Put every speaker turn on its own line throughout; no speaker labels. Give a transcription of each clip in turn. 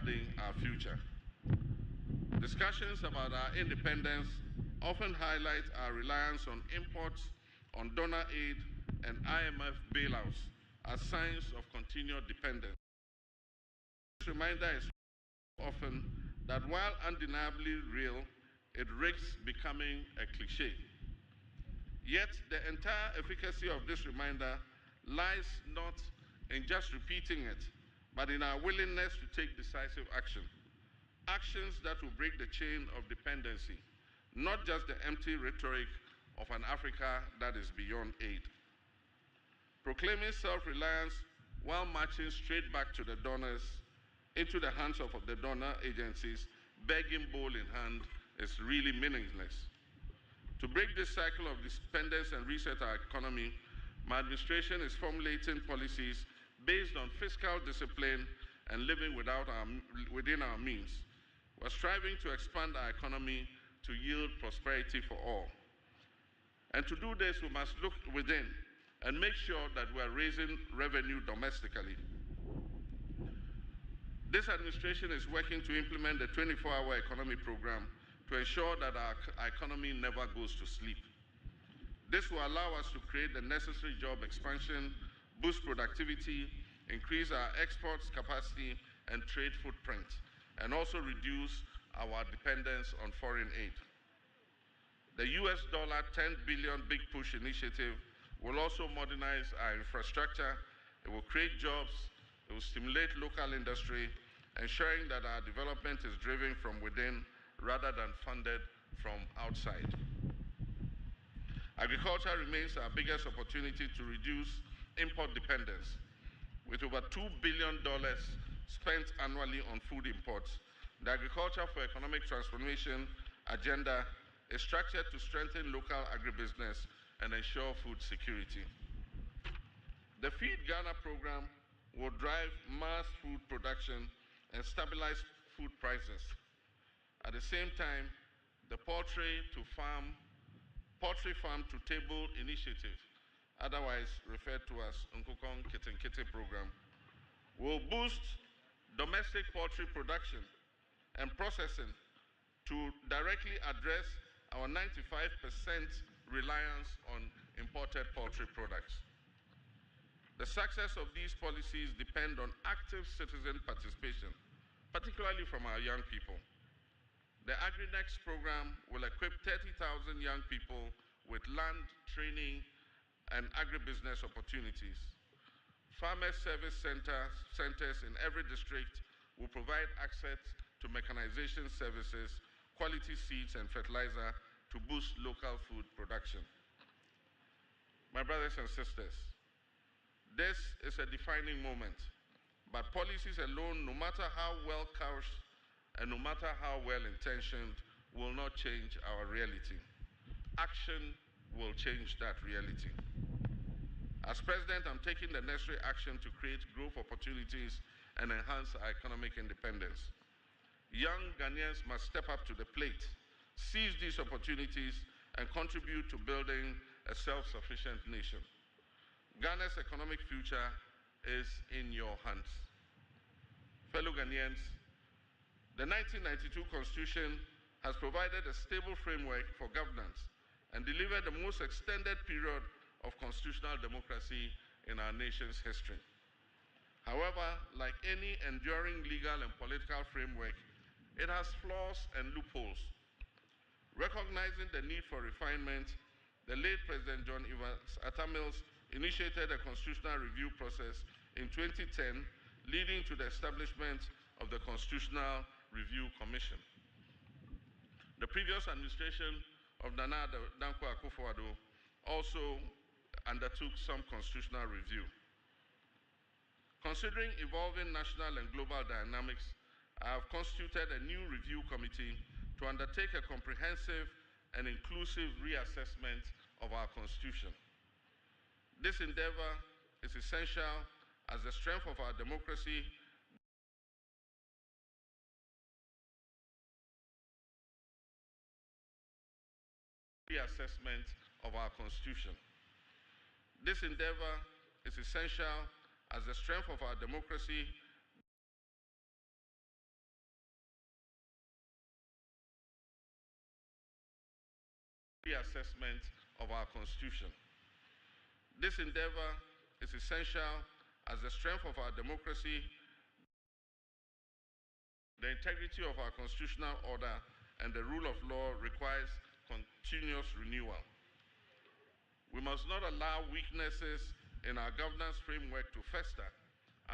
safeguarding our future. Discussions about our independence often highlight our reliance on imports, on donor aid, and IMF bailouts as signs of continued dependence. This reminder is often that while undeniably real, it risks becoming a cliché. Yet the entire efficacy of this reminder lies not in just repeating it, but in our willingness to take decisive action. Actions that will break the chain of dependency, not just the empty rhetoric of an Africa that is beyond aid. Proclaiming self-reliance while marching straight back to the donors, into the hands of the donor agencies, begging bowl in hand, is really meaningless. To break this cycle of dependence and reset our economy, my administration is formulating policies based on fiscal discipline and living within our means. We're striving to expand our economy to yield prosperity for all. And to do this, we must look within and make sure that we're raising revenue domestically. This administration is working to implement the 24-hour economy program to ensure that our economy never goes to sleep. This will allow us to create the necessary job expansion, boost productivity, increase our exports capacity and trade footprint, and also reduce our dependence on foreign aid. The $10 billion Big Push initiative will also modernize our infrastructure. It will create jobs. It will stimulate local industry, ensuring that our development is driven from within rather than funded from outside. Agriculture remains our biggest opportunity to reduce import dependence. With over $2 billion spent annually on food imports, the Agriculture for Economic Transformation agenda is structured to strengthen local agribusiness and ensure food security. The Feed Ghana program will drive mass food production and stabilize food prices. At the same time, the Poultry Farm to Table initiative, otherwise referred to as Nkukong Kitinkiti program, will boost domestic poultry production and processing to directly address our 95% reliance on imported poultry products. The success of these policies depend on active citizen participation, particularly from our young people. The AgriNext program will equip 30,000 young people with land, training, and agribusiness opportunities. Farmer service centers in every district will provide access to mechanization services, quality seeds, and fertilizer to boost local food production. My brothers and sisters, this is a defining moment, but policies alone, no matter how well couched and no matter how well intentioned, will not change our reality. Action will change that reality. As president, I'm taking the necessary action to create growth opportunities and enhance our economic independence. Young Ghanaians must step up to the plate, seize these opportunities, and contribute to building a self-sufficient nation. Ghana's economic future is in your hands. Fellow Ghanaians, the 1992 Constitution has provided a stable framework for governance and delivered the most extended period of constitutional democracy in our nation's history. However, like any enduring legal and political framework, it has flaws and loopholes. Recognizing the need for refinement, the late President John Evans Atta Mills initiated a constitutional review process in 2010, leading to the establishment of the Constitutional Review Commission. The previous administration of Nana Dankwa Akufo-Addo also undertook some constitutional review. Considering evolving national and global dynamics, I have constituted a new review committee to undertake a comprehensive and inclusive reassessment of our Constitution. This endeavor is essential as the strength of our democracy reassessment of our Constitution. This endeavor is essential as the strength of our democracy reassessment of our Constitution. This endeavor is essential as the strength of our democracy, the integrity of our constitutional order, and the rule of law requires continuous renewal. We must not allow weaknesses in our governance framework to fester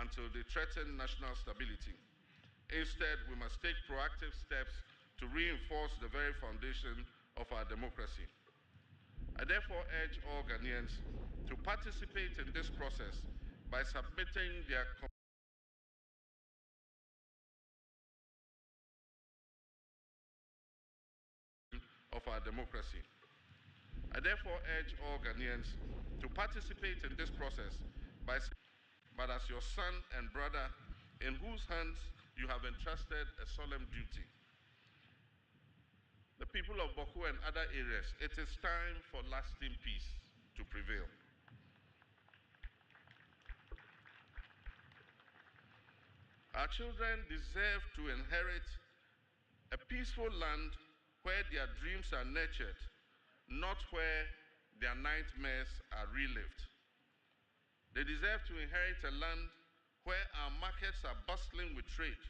until they threaten national stability. Instead, we must take proactive steps to reinforce the very foundation of our democracy. I therefore urge all Ghanaians to participate in this process by submitting their of our democracy. I therefore urge all Ghanaians to participate in this process but as your son and brother in whose hands you have entrusted a solemn duty. The people of Bawku and other areas, it is time for lasting peace to prevail. Our children deserve to inherit a peaceful land where their dreams are nurtured, not where their nightmares are relived. They deserve to inherit a land where our markets are bustling with trade,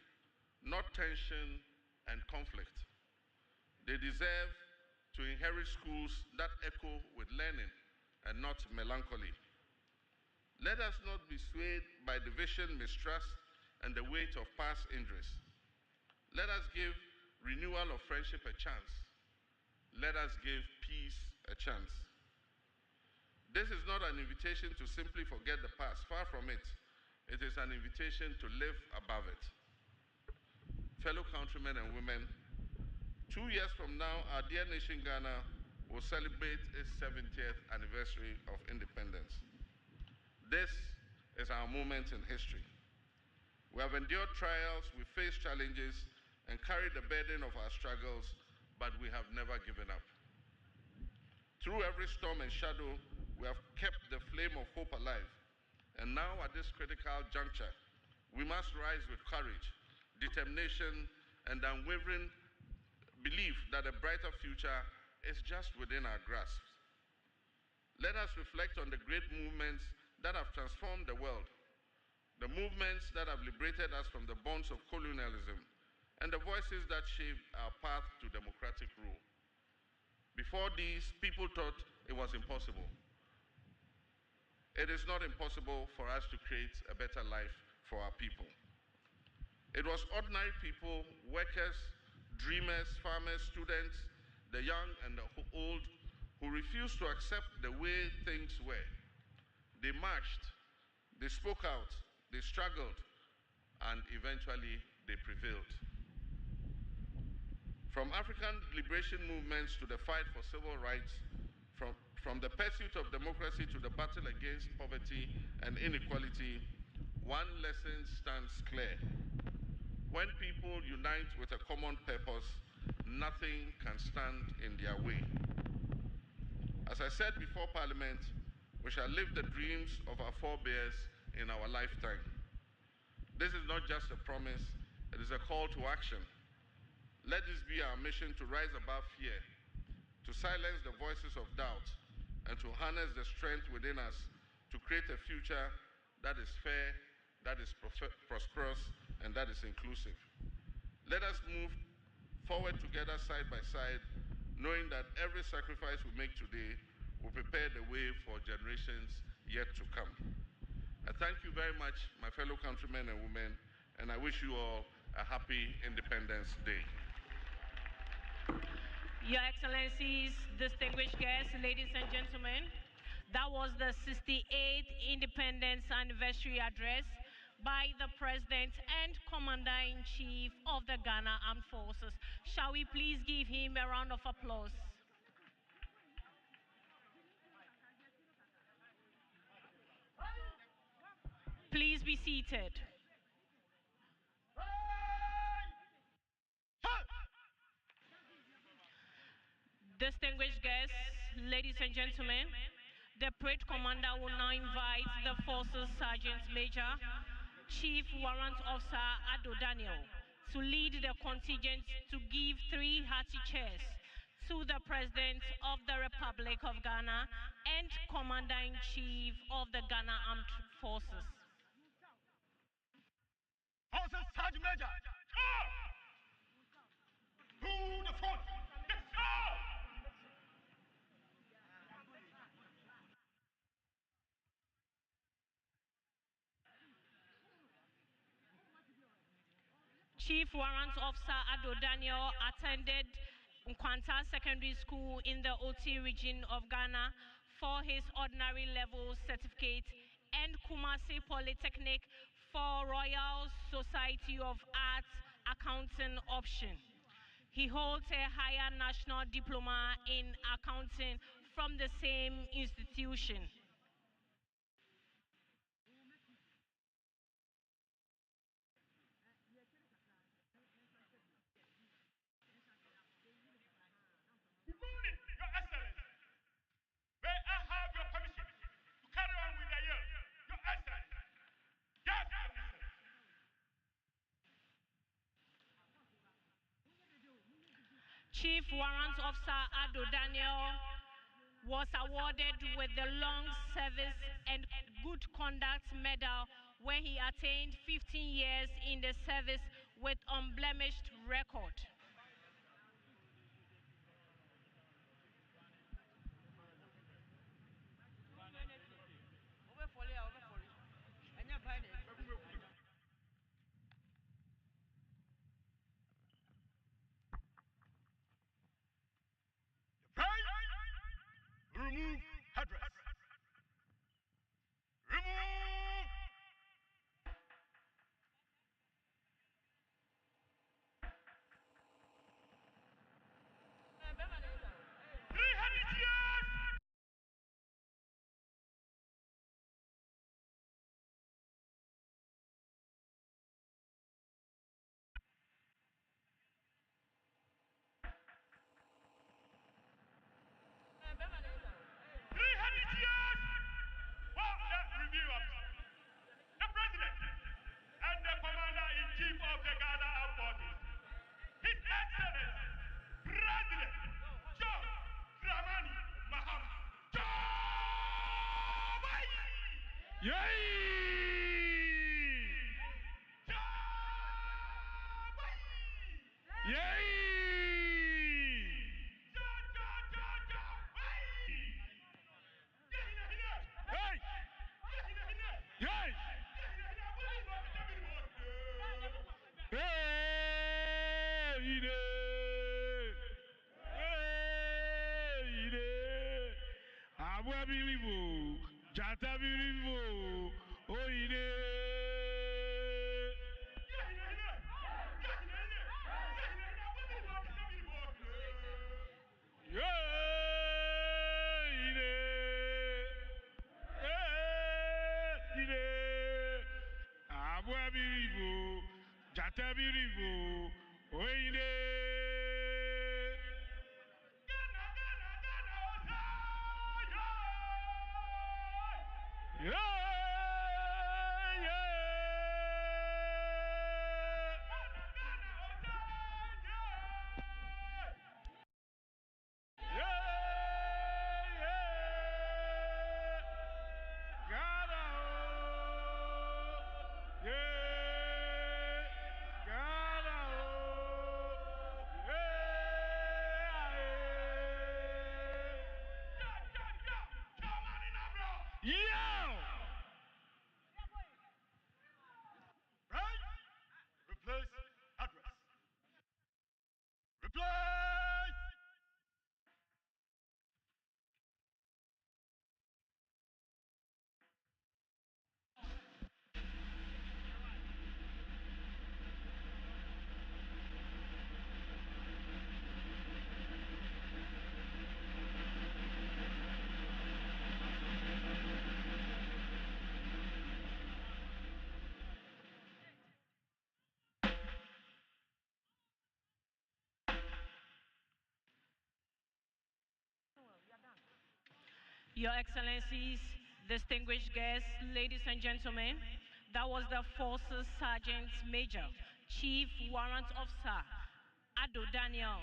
not tension and conflict. They deserve to inherit schools that echo with learning and not melancholy. Let us not be swayed by division, mistrust, and the weight of past injuries. Let us give renewal of friendship a chance. Let us give peace a chance. This is not an invitation to simply forget the past. Far from it. It is an invitation to live above it. Fellow countrymen and women, 2 years from now, our dear nation Ghana will celebrate its 70th anniversary of independence. This is our moment in history. We have endured trials, we faced challenges, and carried the burden of our struggles, but we have never given up. Through every storm and shadow, we have kept the flame of hope alive. And now at this critical juncture, we must rise with courage, determination, and unwavering belief that a brighter future is just within our grasp. Let us reflect on the great movements that have transformed the world, the movements that have liberated us from the bonds of colonialism, and the voices that shaped our path to democratic rule. Before these, people thought it was impossible. It is not impossible for us to create a better life for our people. It was ordinary people, workers, dreamers, farmers, students, the young and the old, who refused to accept the way things were. They marched, they spoke out, they struggled, and eventually they prevailed. From African liberation movements to the fight for civil rights, from the pursuit of democracy to the battle against poverty and inequality, one lesson stands clear. When people unite with a common purpose, nothing can stand in their way. As I said before Parliament, we shall live the dreams of our forebears in our lifetime. This is not just a promise, it is a call to action. Let this be our mission to rise above fear, to silence the voices of doubt, and to harness the strength within us to create a future that is fair, that is prosperous, and that is inclusive. Let us move forward together side by side, knowing that every sacrifice we make today will prepare the way for generations yet to come. I thank you very much, my fellow countrymen and women, and I wish you all a happy Independence Day.
Your Excellencies, distinguished guests, ladies and gentlemen, that was the 68th Independence Anniversary Address by the President and Commander-in-Chief of the Ghana Armed Forces. Shall we please give him a round of applause? Please be seated. Distinguished guests, ladies and gentlemen, the parade commander will now invite the Forces Sergeant Major, Chief Warrant Officer Ado Daniel, to lead the contingent to give 3 hearty cheers to the President of the Republic of Ghana and Commander-in-Chief of the Ghana Armed Forces.
Forces Sergeant Major, to the front. Yes, sir.
Chief Warrant Officer Ado Daniel attended Nkwanta Secondary School in the Oti region of Ghana for his ordinary level certificate and Kumasi Polytechnic for Royal Society of Arts accounting option. He holds a higher national diploma in accounting from the same institution.
Good morning, Your Excellency. May I have your permission to carry on with the year? Your Excellency. Yes, Your Excellency.
Chief Warrant Officer Ado Daniel was awarded with the Long Service and Good Conduct Medal when he attained 15 years in the service with unblemished record.
Remove headdress. Remove. Three-headed yes. Three-headed yes. Well, let's review them. The President and the Commander-in-Chief of the Ghana Armed Forces, His Excellency, President John Dramani Mahama. Yay! Yay! Hey! Yay! Jata bilivu, oide. Abua bilivu, jata bilivu, oide. Right? Replace address. Replace!
Your Excellencies, distinguished guests, ladies and gentlemen, that was the Forces Sergeant Major, Chief Warrant Officer Ado Daniel,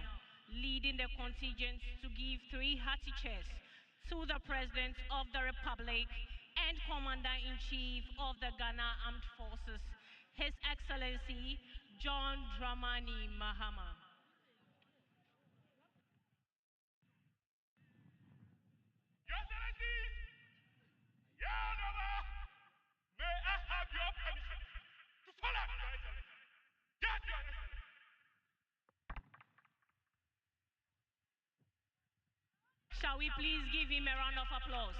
leading the contingent to give 3 hearty cheers to the President of the Republic and Commander-in-Chief of the Ghana Armed Forces, His Excellency John Dramani Mahama.
Your Excellencies, Your Honor, may I have your permission to follow, Your Excellency? Yes, Your Excellency.
Shall we please give him a round of applause?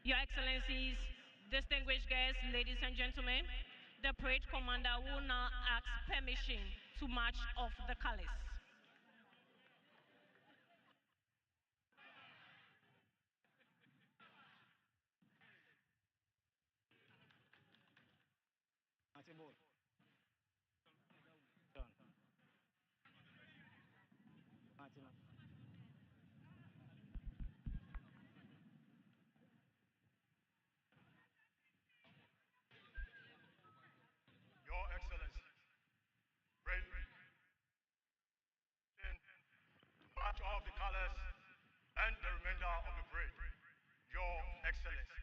Your Excellencies, distinguished guests, ladies and gentlemen, the parade commander will now ask permission to march off the colors.
Your Excellency, ready in march of the colors and the remainder of the parade. Your Excellency.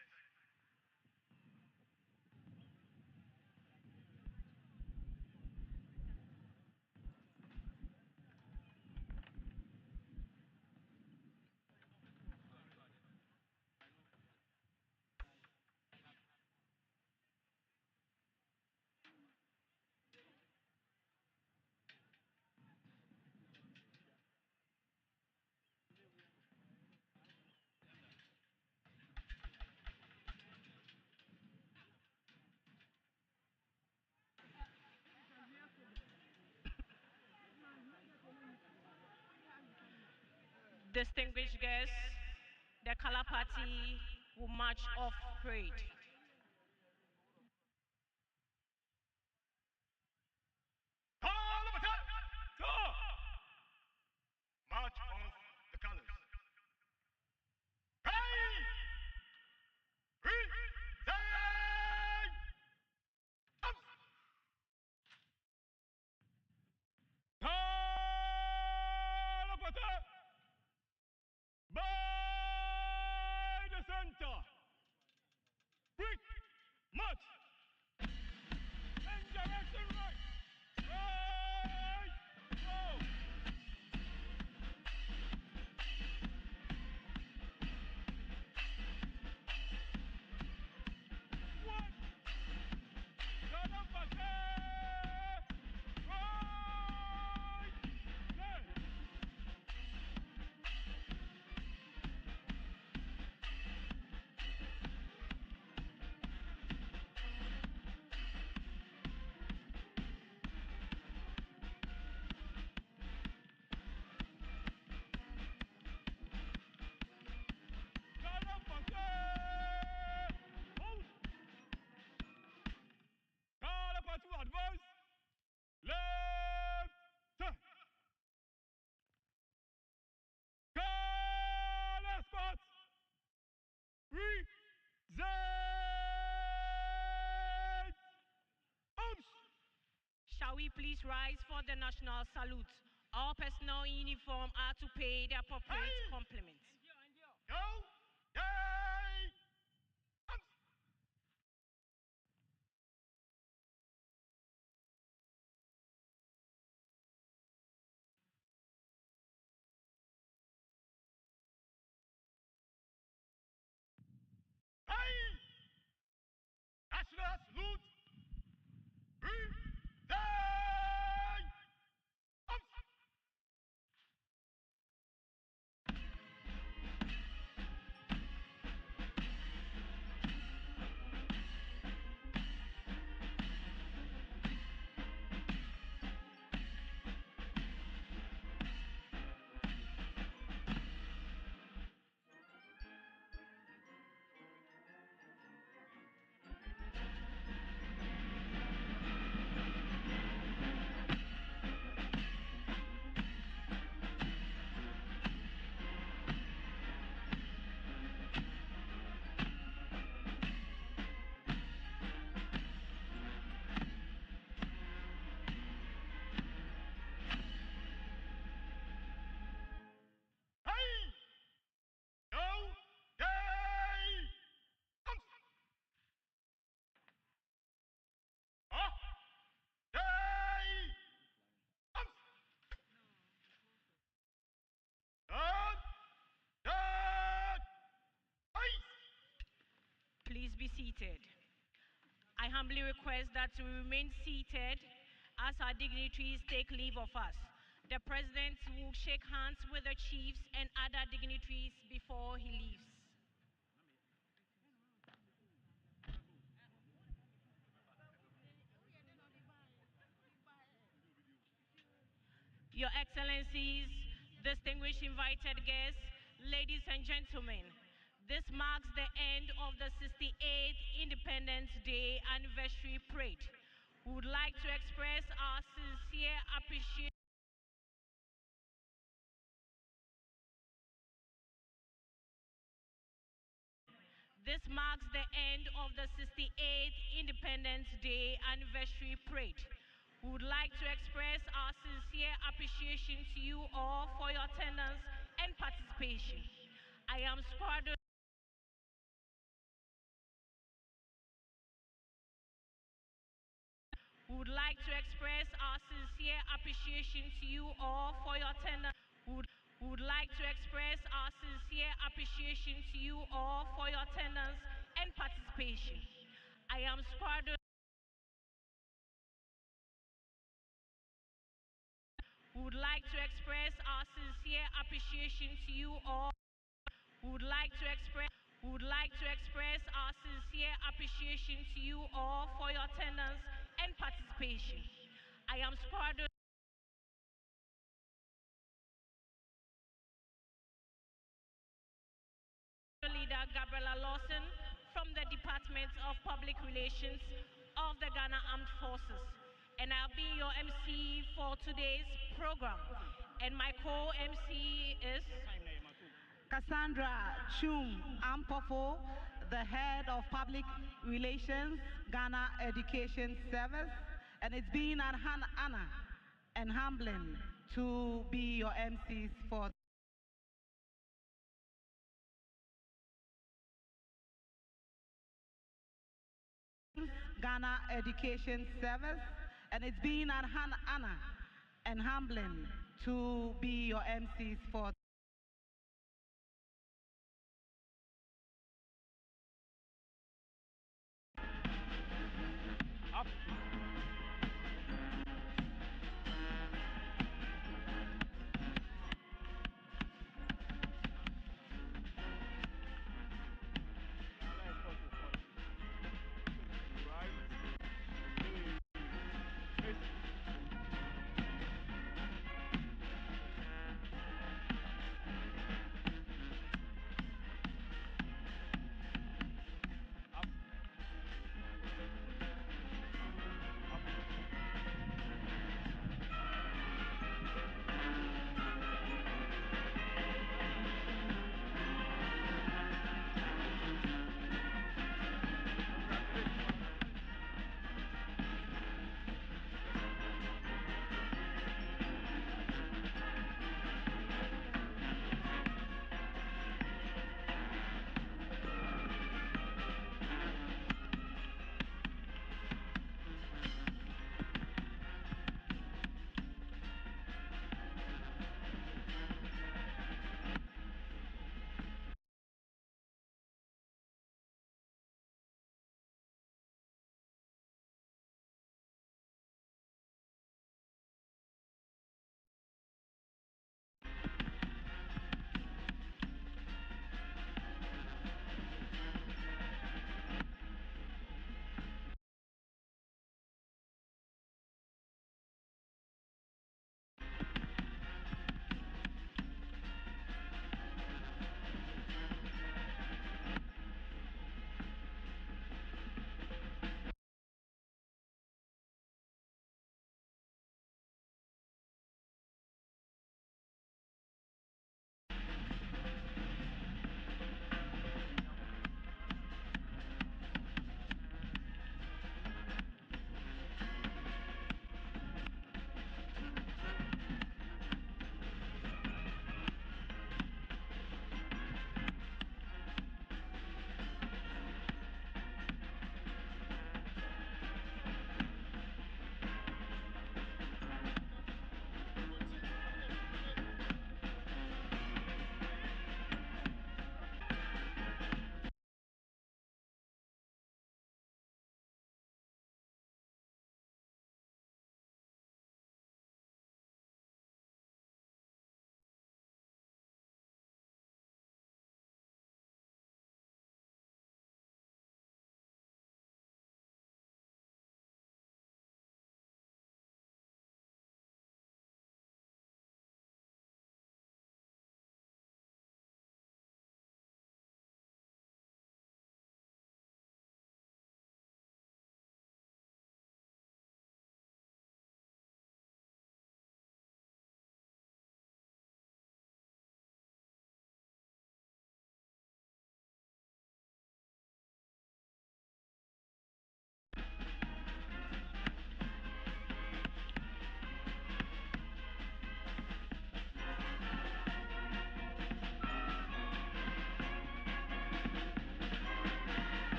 Distinguished guests, the color party will march off parade.
March of the colors. By the center. Quick march. In direction right. Right. Go. One. Ghana Party. Right. Left. Ghana Party. Hold. Ghana Party to advance. Left. Turn. Ghana spot. Present. Arms.
Shall we please rise for the national salute? All personnel in uniform are to pay the appropriate
Hey!
compliments.
Go. Yay. Arms. Hey! National salute. Present. Arms.
seated. I humbly request that we remain seated as our dignitaries take leave of us. The President will shake hands with the chiefs and other dignitaries before he leaves. Your Excellencies, distinguished invited guests, ladies and gentlemen, this marks the end of the 68th Independence Day anniversary parade. We would like to express our sincere appreciation This marks the end of the 68th Independence Day anniversary parade. We would like to express our sincere appreciation to you all for your attendance and participation. I am Squadron We would like to express our sincere appreciation to you all for your attendance. We would like to express our sincere appreciation to you all for your attendance and participation. I am Squadron We would like to express our sincere appreciation to you all. We would like to express our sincere appreciation to you all for your attendance and participation. I am Squadron Leader Gabriela Lawson from the Department of Public Relations of the Ghana Armed Forces, and I'll be your MC for today's program. And my co-MC is
Cassandra Chum Ampofo, the head of Public Relations, Ghana Education Service, and it's been an honor and humbling to be your MCs for Ghana Education Service, and it's been an honor and humbling to be your MCs for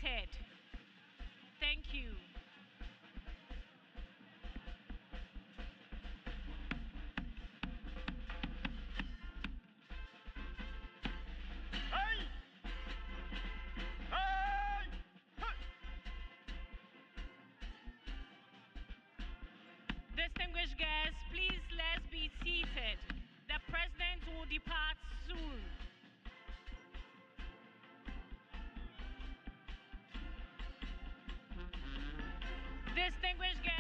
seated. Thank you.
Hey! Hey! Hey!
Distinguished guests, please let's be seated. The president will depart soon. Distinguished guests.